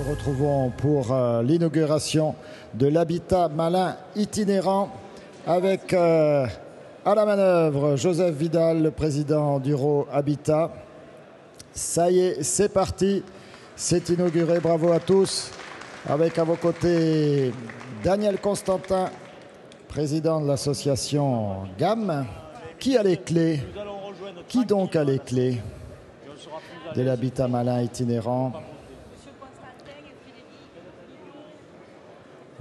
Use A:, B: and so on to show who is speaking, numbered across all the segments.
A: nous retrouvons pour l'inauguration de l'habitat malin itinérant avec à la manœuvre Joseph Vidal, le président d'Uro Habitat. Ça y est, c'est parti, c'est inauguré, bravo à tous. Avec à vos côtés Daniel Constantin, président de l'association GAM. Qui a les clés? Qui donc a les clés de l'habitat malin itinérant?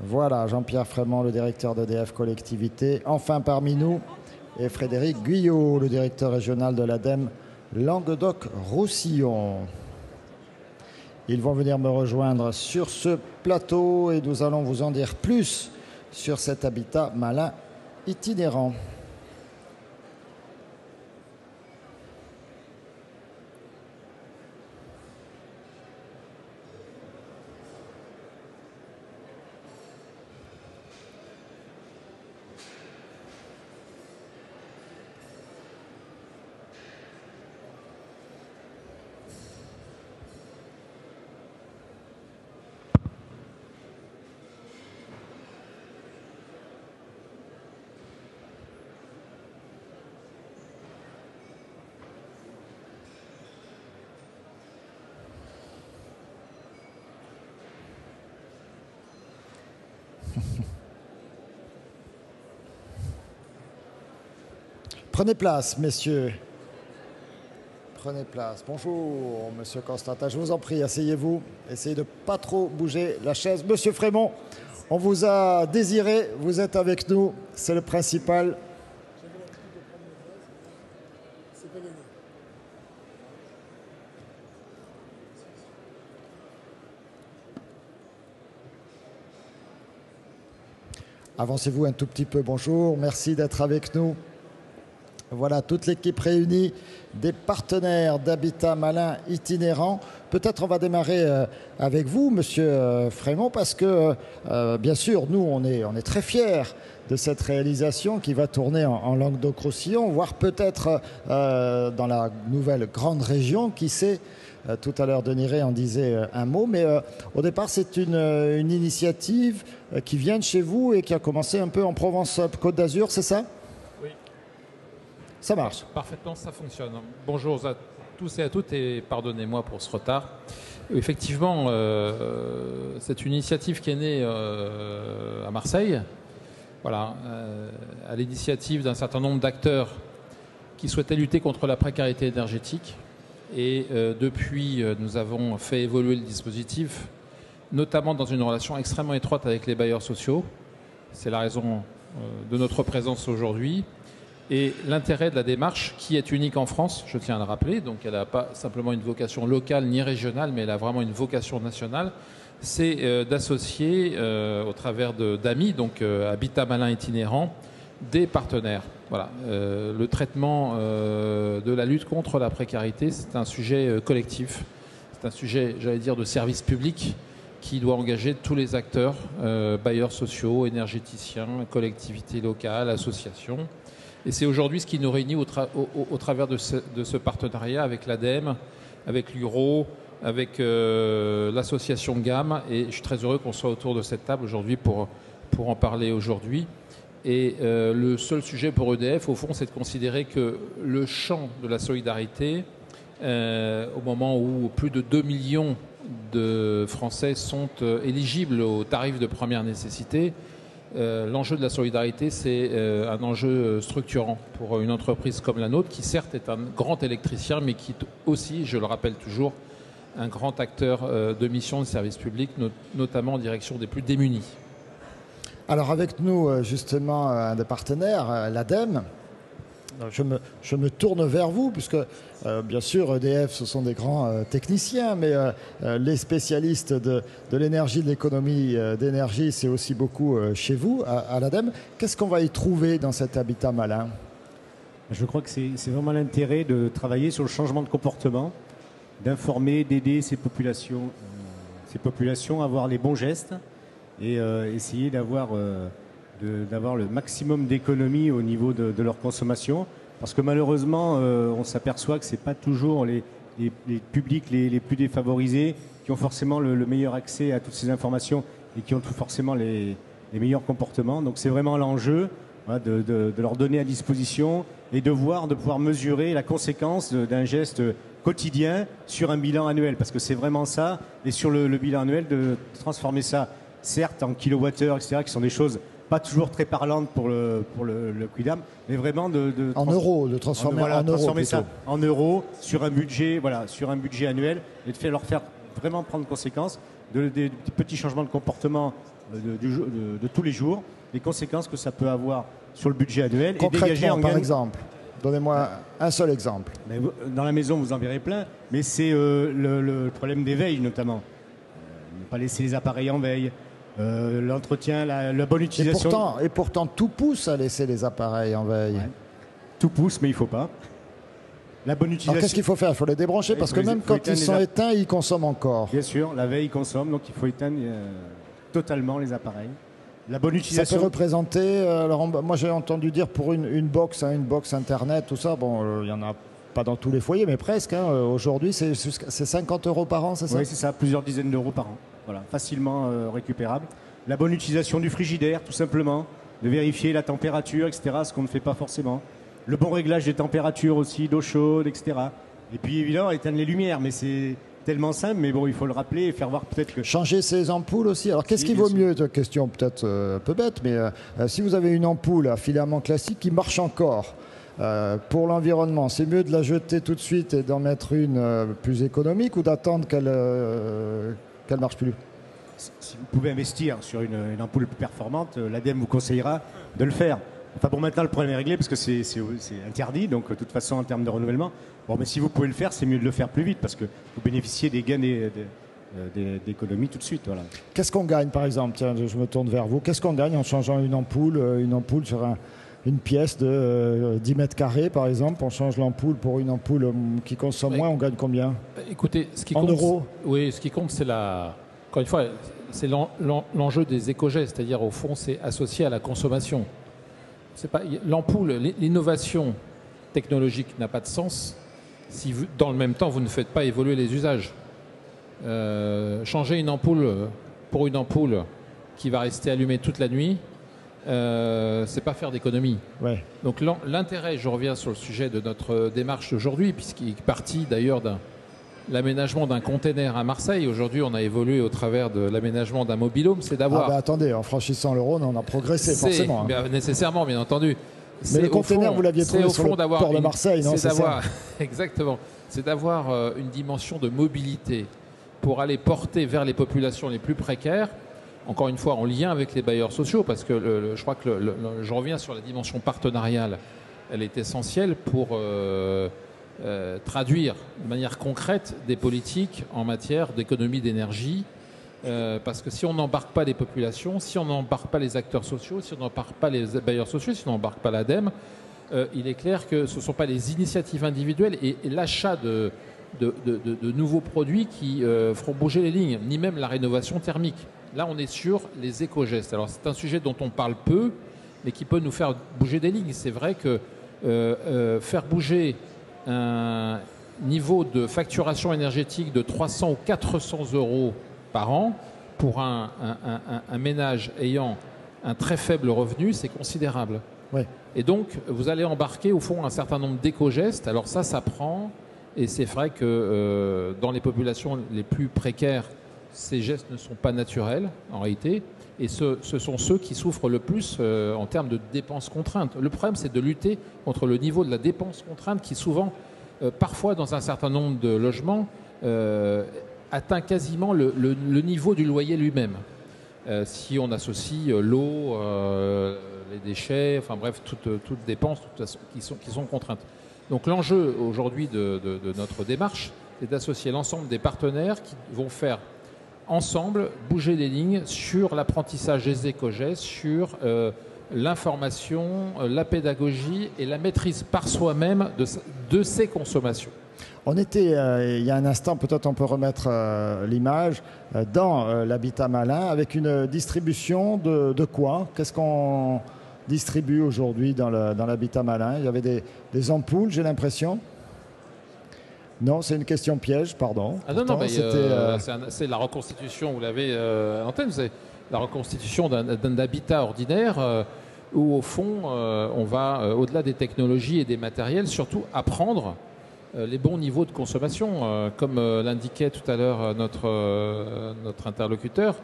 A: Voilà, Jean-Pierre Frémont, le directeur d'EDF Collectivité. Enfin parmi nous, et Frédéric Guyot, le directeur régional de l'ADEME Languedoc-Roussillon. Ils vont venir me rejoindre sur ce plateau et nous allons vous en dire plus sur cet habitat malin itinérant. Prenez place, messieurs. Prenez place. Bonjour, monsieur Constantin. Je vous en prie, asseyez-vous. Essayez de ne pas trop bouger la chaise. Monsieur Frémont, on vous a désiré. Vous êtes avec nous. C'est le principal. Avancez-vous un tout petit peu. Bonjour. Merci d'être avec nous. Voilà, toute l'équipe réunie, des partenaires d'habitat malin itinérant. Peut-être on va démarrer avec vous, monsieur Frémont, parce que, bien sûr, nous, on est très fiers de cette réalisation qui va tourner en Languedoc-Roussillon, voire peut-être dans la nouvelle grande région, qui sait. Tout à l'heure, Denis Rey en disait un mot, mais au départ, c'est une initiative qui vient de chez vous et qui a commencé un peu en Provence-Côte d'Azur, c'est ça ? Ça marche.
B: Parfaitement, ça fonctionne. Bonjour à tous et à toutes et pardonnez-moi pour ce retard. Effectivement, c'est une initiative qui est née à Marseille, voilà, à l'initiative d'un certain nombre d'acteurs qui souhaitaient lutter contre la précarité énergétique. Et depuis, nous avons fait évoluer le dispositif, notamment dans une relation extrêmement étroite avec les bailleurs sociaux. C'est la raison de notre présence aujourd'hui. Et l'intérêt de la démarche, qui est unique en France, je tiens à le rappeler, donc elle n'a pas simplement une vocation locale ni régionale, mais elle a vraiment une vocation nationale, c'est d'associer au travers d'amis, donc Habitat Malin Itinérant, des partenaires. Voilà. Le traitement de la lutte contre la précarité, c'est un sujet collectif, c'est un sujet, j'allais dire, de service public qui doit engager tous les acteurs, bailleurs sociaux, énergéticiens, collectivités locales, associations. Et c'est aujourd'hui ce qui nous réunit au travers de ce partenariat avec l'ADEME, avec l'URO, avec l'association GAM. Et je suis très heureux qu'on soit autour de cette table aujourd'hui pour en parler aujourd'hui. Et le seul sujet pour EDF, au fond, c'est de considérer que le champ de la solidarité, au moment où plus de 2 millions de Français sont éligibles aux tarifs de première nécessité, l'enjeu de la solidarité, c'est un enjeu structurant pour une entreprise comme la nôtre, qui certes est un grand électricien, mais qui est aussi, je le rappelle toujours, un grand acteur de mission de service public, notamment en direction des plus démunis.
A: Alors avec nous, justement, un des partenaires, l'ADEME. Je me tourne vers vous, puisque bien sûr EDF ce sont des grands techniciens, mais les spécialistes de l'énergie, de l'économie d'énergie, c'est aussi beaucoup chez vous à l'ADEME. Qu'est-ce qu'on va y trouver dans cet habitat malin?
C: Je crois que c'est vraiment l'intérêt de travailler sur le changement de comportement, d'informer, d'aider ces populations à avoir les bons gestes et essayer d'avoir le maximum d'économies au niveau de leur consommation. Parce que malheureusement, on s'aperçoit que ce n'est pas toujours les les publics les plus défavorisés, qui ont forcément le meilleur accès à toutes ces informations et qui ont forcément les meilleurs comportements. Donc c'est vraiment l'enjeu, voilà, de leur donner à disposition et de pouvoir mesurer la conséquence d'un geste quotidien sur un bilan annuel, parce que c'est vraiment ça, et sur le bilan annuel, de transformer ça, certes en kilowattheures, etc., qui sont des choses pas toujours très parlantes pour le Quidam, mais vraiment
A: en euros, de transformer en euros.
C: Transformer ça en euros sur un budget, voilà, sur un budget annuel, et de leur faire vraiment prendre conscience des petits changements de comportement de tous les jours, les conséquences que ça peut avoir sur le budget annuel.
A: Concrètement,
C: et dégager en
A: par exemple, donnez-moi un seul exemple.
C: Dans la maison, vous en verrez plein, mais c'est le problème des veilles notamment. Ne pas laisser les appareils en veille, l'entretien, la bonne utilisation.
A: Et pourtant, tout pousse à laisser les appareils en veille. Ouais.
C: Tout pousse, mais il ne faut pas. La bonne utilisation.
A: Alors qu'est-ce qu'il faut faire? Il faut les débrancher, parce que même quand ils sont éteints, ils consomment encore.
C: Bien sûr, la veille consomme, donc il faut éteindre totalement les appareils. La bonne utilisation.
A: Ça peut représenter, alors moi j'ai entendu dire pour une box, une box internet, tout ça, bon, il n'y en a pas dans tous les foyers, mais presque. Aujourd'hui, c'est 50 € par an, c'est ça?
C: Oui, c'est ça, plusieurs dizaines d'euros par an. Voilà, facilement récupérable. La bonne utilisation du frigidaire, tout simplement, de vérifier la température, etc., ce qu'on ne fait pas forcément. Le bon réglage des températures aussi, d'eau chaude, etc. Et puis évidemment, éteindre les lumières, mais c'est tellement simple, mais bon, il faut le rappeler et faire voir peut-être que...
A: Changer ses ampoules aussi. Alors qu'est-ce qui vaut mieux? Question peut-être un peu bête, mais si vous avez une ampoule à filament classique qui marche encore, pour l'environnement, c'est mieux de la jeter tout de suite et d'en mettre une plus économique, ou d'attendre qu'elle marche plus?
C: Si vous pouvez investir sur une ampoule plus performante, l'ADEME vous conseillera de le faire. Enfin, pour maintenant, le problème est réglé parce que c'est interdit, donc de toute façon, en termes de renouvellement. Bon, mais si vous pouvez le faire, c'est mieux de le faire plus vite parce que vous bénéficiez des gains d'économie tout de suite. Voilà.
A: Qu'est-ce qu'on gagne, par exemple? Tiens, je me tourne vers vous. Qu'est-ce qu'on gagne en changeant une ampoule sur une pièce de 10 mètres carrés, par exemple? On change l'ampoule pour une ampoule qui consomme moins, on gagne combien?
B: Écoutez, ce qui
A: en
B: compte,
A: euros?
B: Oui, ce qui compte, c'est encore une fois, c'est l'enjeu des éco-gestes, c'est-à-dire au fond, c'est associé à la consommation. L'ampoule, l'innovation technologique n'a pas de sens si dans le même temps vous ne faites pas évoluer les usages. Changer une ampoule pour une ampoule qui va rester allumée toute la nuit, c'est pas faire d'économie.
A: Ouais.
B: Donc l'intérêt, je reviens sur le sujet de notre démarche aujourd'hui, puisqu'il est parti d'ailleurs l'aménagement d'un container à Marseille. Aujourd'hui, on a évolué au travers de l'aménagement d'un mobilhome, c'est d'avoir...
A: Ah bah attendez, en franchissant le Rhône, on a progressé forcément.
B: Nécessairement, bien entendu.
A: Mais le container, vous l'aviez trouvé sur le port de Marseille, non?
B: C'est ça. Exactement. C'est d'avoir une dimension de mobilité pour aller porter vers les populations les plus précaires, encore une fois en lien avec les bailleurs sociaux, parce que je crois que je reviens sur la dimension partenariale. Elle est essentielle pour... traduire de manière concrète des politiques en matière d'économie d'énergie, parce que si on n'embarque pas les populations, si on n'embarque pas les acteurs sociaux, si on n'embarque pas les bailleurs sociaux, si on n'embarque pas l'ADEME, il est clair que ce ne sont pas les initiatives individuelles et l'achat de nouveaux produits qui feront bouger les lignes, ni même la rénovation thermique. Là, on est sur les éco-gestes. Alors, c'est un sujet dont on parle peu, mais qui peut nous faire bouger des lignes. C'est vrai que faire bouger un niveau de facturation énergétique de 300 ou 400 € par an pour un ménage ayant un très faible revenu, c'est considérable.
A: Ouais.
B: Et donc, vous allez embarquer au fond un certain nombre d'éco-gestes. Alors ça prend, et c'est vrai que dans les populations les plus précaires, ces gestes ne sont pas naturels en réalité, et ce sont ceux qui souffrent le plus en termes de dépenses contraintes. Le problème, c'est de lutter contre le niveau de la dépense contrainte qui souvent, parfois dans un certain nombre de logements, atteint quasiment le niveau du loyer lui-même. Si on associe l'eau, les déchets, enfin bref, toutes dépenses qui sont contraintes. Donc l'enjeu aujourd'hui de notre démarche, c'est d'associer l'ensemble des partenaires qui vont faire ensemble bouger les lignes sur l'apprentissage des éco-gestes, sur l'information, la pédagogie et la maîtrise par soi-même de ses consommations.
A: On était, il y a un instant, peut-être on peut remettre l'image, dans l'habitat malin, avec une distribution de quoi? Qu'est-ce qu'on distribue aujourd'hui dans l'habitat malin? Il y avait des ampoules, j'ai l'impression. Non, c'est une question piège, pardon.
B: Ah non, non,
A: Pourtant,
B: mais c'est la reconstitution, vous l'avez à l'antenne, c'est la reconstitution d'un habitat ordinaire où, au fond, on va, au-delà des technologies et des matériels, surtout apprendre les bons niveaux de consommation. Comme l'indiquait tout à l'heure notre interlocuteur,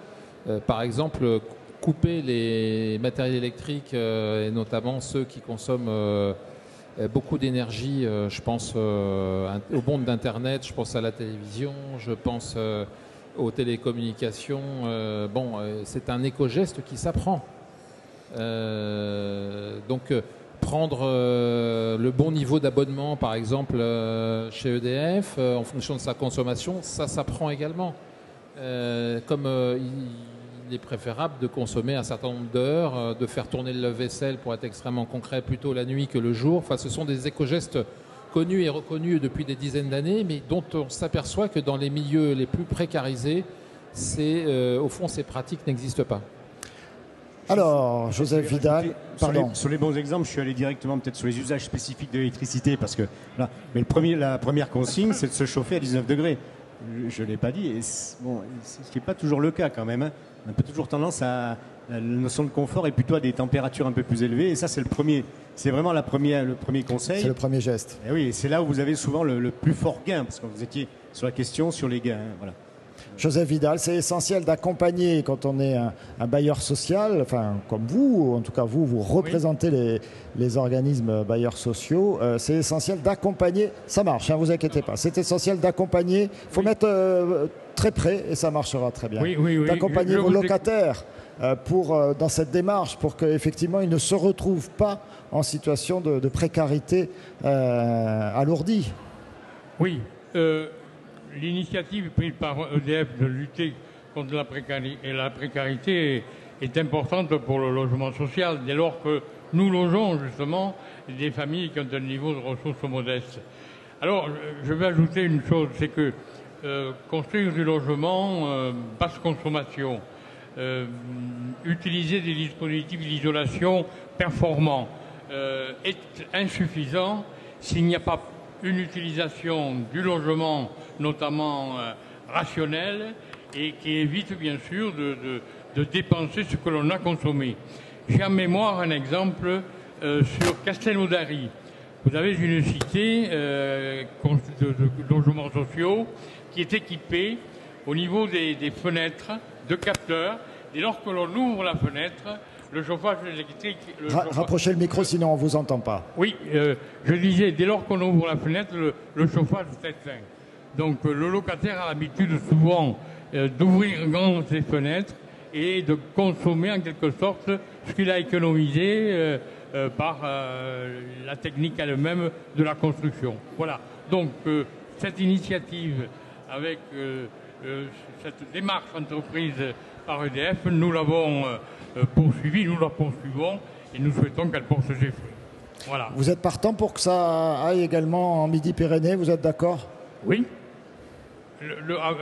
B: par exemple, couper les matériels électriques, et notamment ceux qui consomment beaucoup d'énergie, je pense aux bornes d'Internet, je pense à la télévision, je pense aux télécommunications. C'est un éco-geste qui s'apprend. Donc, prendre le bon niveau d'abonnement, par exemple, chez EDF, en fonction de sa consommation, ça s'apprend également. Il est préférable de consommer un certain nombre d'heures, de faire tourner le lave-vaisselle, pour être extrêmement concret, plutôt la nuit que le jour. Enfin, ce sont des éco-gestes connus et reconnus depuis des dizaines d'années, mais dont on s'aperçoit que dans les milieux les plus précarisés, au fond, ces pratiques n'existent pas.
A: Alors, Joseph Vidal, pardon.
C: Sur les bons exemples, je suis allé directement peut-être sur les usages spécifiques de l'électricité, parce que là, mais la première consigne, c'est de se chauffer à 19 degrés. Je ne l'ai pas dit, et ce qui n'est pas toujours le cas quand même. Hein. On a toujours tendance à... La notion de confort est plutôt à des températures un peu plus élevées, et ça c'est vraiment le premier conseil.
A: C'est le premier geste.
C: Et oui, c'est là où vous avez souvent le plus fort gain, parce que vous étiez sur la question sur les gains. Hein, voilà.
A: Joseph Vidal, c'est essentiel d'accompagner quand on est un bailleur social, enfin comme vous, en tout cas vous représentez les organismes bailleurs sociaux, c'est essentiel d'accompagner, ça marche, ne vous inquiétez pas, c'est essentiel d'accompagner, il faut mettre très près et ça marchera très bien, d'accompagner vos locataires dans cette démarche pour qu'effectivement ils ne se retrouvent pas en situation de précarité alourdie.
D: Oui. L'initiative prise par EDF de lutter contre la précarité est importante pour le logement social, dès lors que nous logeons justement des familles qui ont un niveau de ressources modeste. Alors, je vais ajouter une chose, c'est que construire du logement basse consommation, utiliser des dispositifs d'isolation performants est insuffisant s'il n'y a pas une utilisation du logement, notamment rationnelle, et qui évite bien sûr de dépenser ce que l'on a consommé. J'ai en mémoire un exemple sur Castelnaudary. Vous avez une cité de logements sociaux qui est équipée au niveau des fenêtres de capteurs. Dès lors que l'on ouvre la fenêtre, le chauffage électrique...
A: Rapprochez le micro, sinon on ne vous entend pas.
D: Oui, je disais, dès lors qu'on ouvre la fenêtre, le chauffage s'éteint. Donc le locataire a l'habitude souvent d'ouvrir grand ses fenêtres et de consommer en quelque sorte ce qu'il a économisé par la technique elle-même de la construction. Voilà. Donc cette initiative avec cette démarche entreprise par EDF, nous l'avons poursuivie, nous la poursuivons et nous souhaitons qu'elle porte ses fruits. Voilà.
A: Vous êtes partant pour que ça aille également en Midi-Pyrénées, vous êtes d'accord?
D: Oui.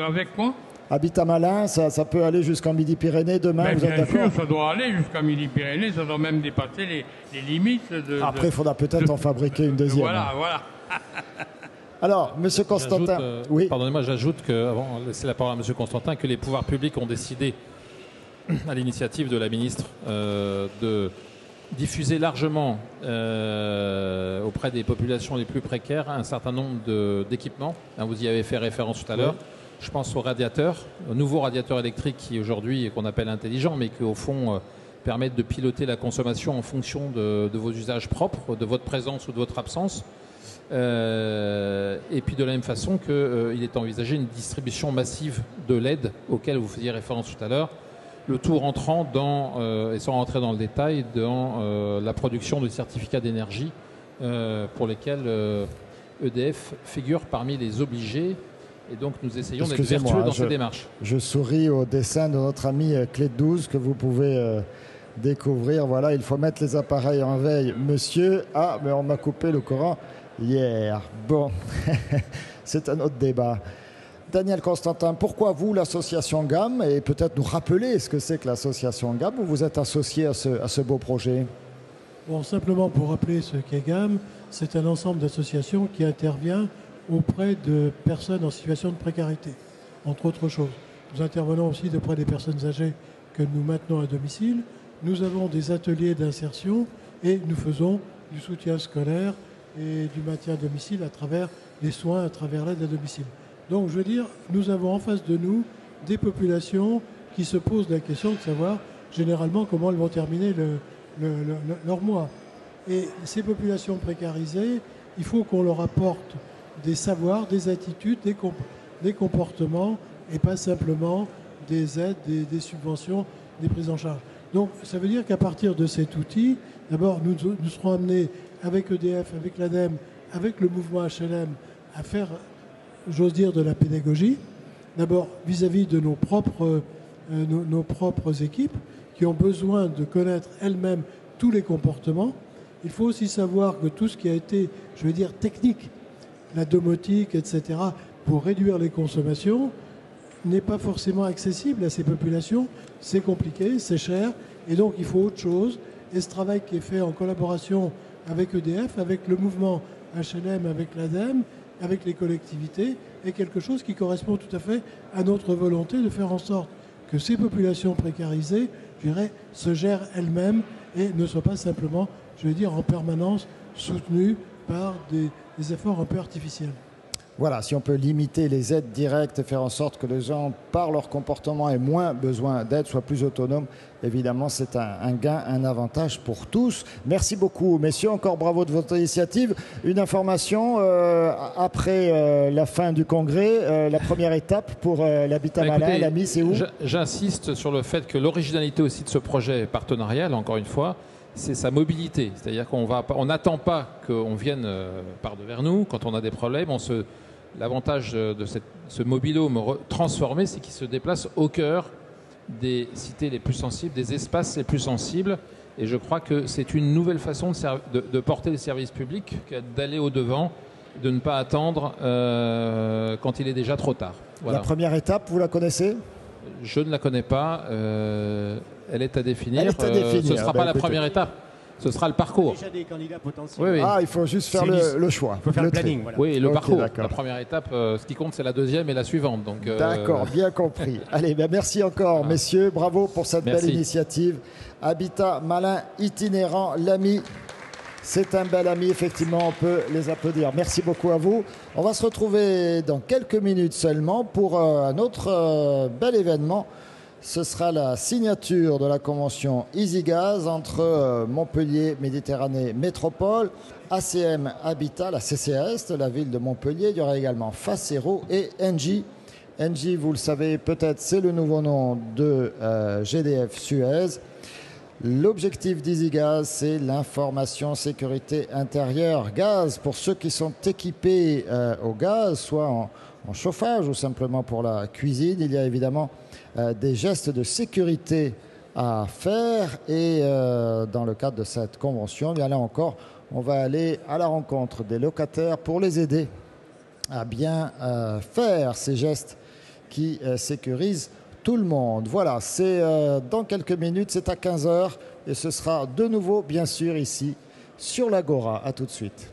D: Avec quoi?
A: Habitat Malin, ça peut aller jusqu'en Midi-Pyrénées demain, vous êtes d'accord?
D: Bien sûr, ça doit aller jusqu'à Midi-Pyrénées, ça doit même dépasser les limites de...
A: Après, il faudra peut-être en fabriquer une deuxième.
D: Voilà.
A: Alors, Monsieur Constantin, oui.
B: Pardonnez-moi, j'ajoute que, avant de laisser la parole à Monsieur Constantin, que les pouvoirs publics ont décidé, à l'initiative de la ministre, de diffuser largement auprès des populations les plus précaires un certain nombre d'équipements. Vous y avez fait référence tout à l'heure. Je pense aux radiateurs, aux nouveaux radiateurs électriques qui aujourd'hui, qu'on appelle intelligents, mais qui au fond permettent de piloter la consommation en fonction de vos usages propres, de votre présence ou de votre absence. Et puis de la même façon qu'il est envisagé une distribution massive de LED auquel vous faisiez référence tout à l'heure, le tout rentrant et sans rentrer dans le détail, dans la production de certificats d'énergie pour lesquels EDF figure parmi les obligés. Et donc nous essayons d'être vertueux dans cette démarche.
A: Je souris au dessin de notre ami Clé de 12 que vous pouvez découvrir. Voilà, il faut mettre les appareils en veille. Monsieur, mais on m'a coupé le courant hier. Bon, c'est un autre débat. Daniel Constantin, pourquoi vous, l'association GAM, et peut-être nous rappeler ce que c'est que l'association GAM, où vous êtes associé à ce beau projet?
E: Bon, simplement pour rappeler ce qu'est GAM, c'est un ensemble d'associations qui intervient auprès de personnes en situation de précarité, entre autres choses. Nous intervenons aussi auprès des personnes âgées que nous maintenons à domicile. Nous avons des ateliers d'insertion et nous faisons du soutien scolaire et du maintien à domicile à travers les soins, à travers l'aide à domicile. Donc, je veux dire, nous avons en face de nous des populations qui se posent la question de savoir généralement comment elles vont terminer leur mois. Et ces populations précarisées, il faut qu'on leur apporte des savoirs, des attitudes, des comportements et pas simplement des aides, des subventions, des prises en charge. Donc ça veut dire qu'à partir de cet outil, d'abord nous serons amenés avec EDF, avec l'ADEME, avec le mouvement HLM à faire, j'ose dire, de la pédagogie. D'abord vis-à-vis de nos propres équipes qui ont besoin de connaître elles-mêmes tous les comportements. Il faut aussi savoir que tout ce qui a été, je veux dire, technique, la domotique, etc., pour réduire les consommations, n'est pas forcément accessible à ces populations. C'est compliqué, c'est cher, et donc il faut autre chose. Et ce travail qui est fait en collaboration avec EDF, avec le mouvement HLM, avec l'ADEME, avec les collectivités, est quelque chose qui correspond tout à fait à notre volonté de faire en sorte que ces populations précarisées, je dirais, se gèrent elles-mêmes et ne soient pas simplement, je veux dire, en permanence soutenues par des efforts un peu artificiels.
A: Voilà, si on peut limiter les aides directes et faire en sorte que les gens, par leur comportement, aient moins besoin d'aide, soient plus autonomes, évidemment, c'est un gain, un avantage pour tous. Merci beaucoup, messieurs. Encore bravo de votre initiative. Une information, après la fin du congrès, la première étape pour l'habitat malin, l'AMI, c'est où?
B: J'insiste sur le fait que l'originalité aussi de ce projet partenarial, encore une fois, c'est sa mobilité. C'est-à-dire qu'on n'attend pas qu'on vienne par devers nous. Quand on a des problèmes, l'avantage de ce mobilhome transformé, c'est qu'il se déplace au cœur des cités les plus sensibles, des espaces les plus sensibles. Et je crois que c'est une nouvelle façon de porter les services publics, d'aller au-devant, de ne pas attendre quand il est déjà trop tard. Voilà.
A: La première étape, vous la connaissez?
B: Je ne la connais pas. Elle est à définir.
A: Elle est à définir.
B: Ce ne sera pas la première étape. Ce sera le parcours.
C: Il y a déjà des candidats potentiels.
B: Oui, oui.
A: Ah, il faut juste faire le choix.
C: Il faut faire le planning. Voilà.
B: Oui, le parcours.
A: D'accord.
B: La première étape, ce qui compte, c'est la deuxième et la suivante.
A: D'accord, bien compris. Allez, merci encore, messieurs. Bravo pour cette belle initiative. Habitat malin itinérant, l'AMI. C'est un bel ami, effectivement, on peut les applaudir. Merci beaucoup à vous. On va se retrouver dans quelques minutes seulement pour un autre bel événement. Ce sera la signature de la convention EasyGaz entre Montpellier, Méditerranée Métropole, ACM Habitat, la CCAS de la ville de Montpellier. Il y aura également Facero et Engie. Engie, vous le savez peut-être, c'est le nouveau nom de GDF Suez. L'objectif d'EasyGaz, c'est l'information sécurité intérieure gaz pour ceux qui sont équipés au gaz, soit en chauffage ou simplement pour la cuisine. Il y a évidemment des gestes de sécurité à faire et dans le cadre de cette convention, bien là encore, on va aller à la rencontre des locataires pour les aider à bien faire ces gestes qui sécurisent tout le monde. Voilà, c'est dans quelques minutes, c'est à 15h et ce sera de nouveau, bien sûr, ici sur l'Agora. À tout de suite.